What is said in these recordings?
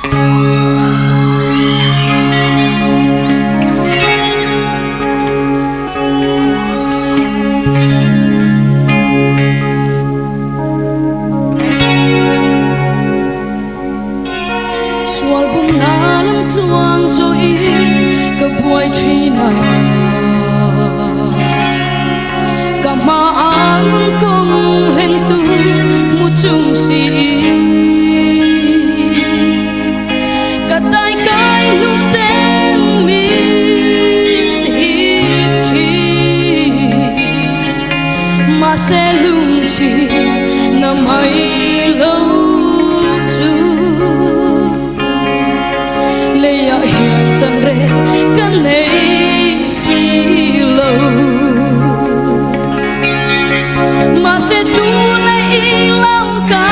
Sual bung na lam tluang zo i ka buai thina ka ma ang kong hen tu mu chung si ka tai kai nu ten mi hi thi ma se lung chi na mai lo chân rê căn này xì lâu mà sẽ tu này làm cả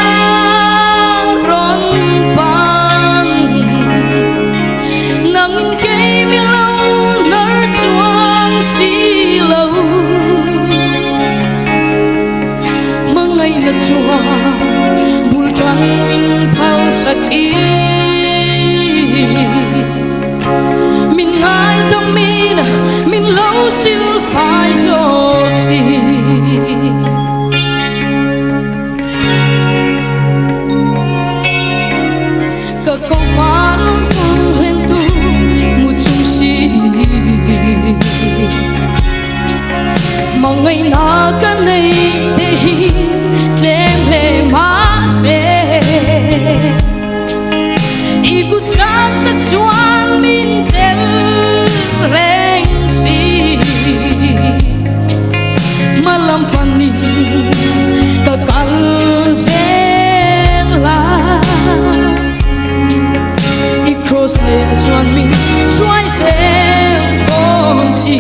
rong pan nang in cây mi lâu nở chuang xì lâu mà ngày nở chuang bul trăng min phao sắc y min ngai tâm min lâu siêu phải dột gì cả câu phán không lên tu một chung si mà ngày nào cái này để lên lên má sẽ igu chắc ta chuan min chel reng si malam pani ka kal zela I cross len chuan min suai sen kon si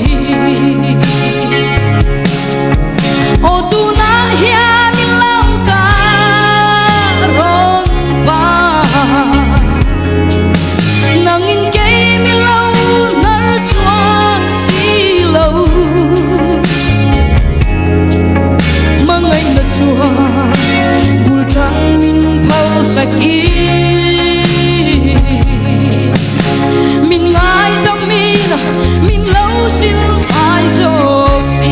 o tu na hian lam ka rom pa nang in cây mi lâu nở chuang xì lâu mà ngày nở chuang bul trăng min phao sắc y min ngai tâm min lâu xin phải dột gì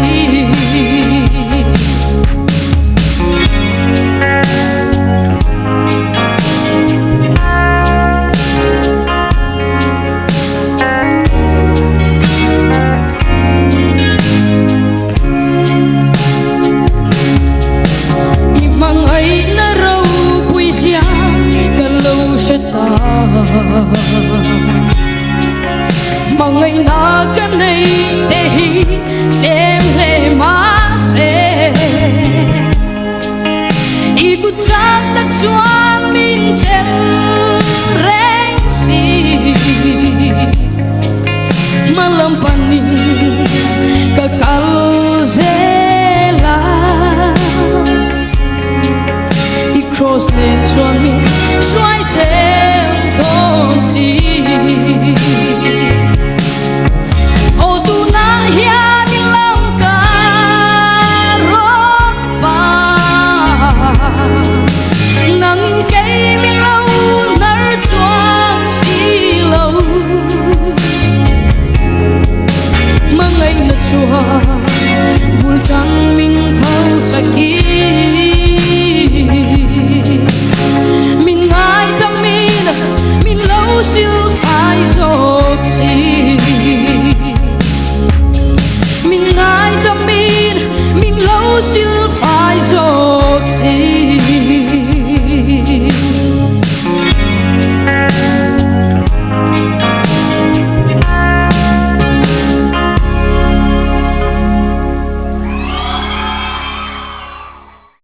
mà ngày nào cái này để xem lệ má sẽ igu chắc ta chuan min chân reng si mà làm panin ka kal zela I cross len chuan min suai sen ton si o tu na hian lam ka ron pa nang in cây mi lâu nở chuang xì lâu mà ngày nở chuang bul trăng min phao sắc y min ngai tâm min lâu siêu phải dột gì min ngai tâm min lâu siêu phải dột gì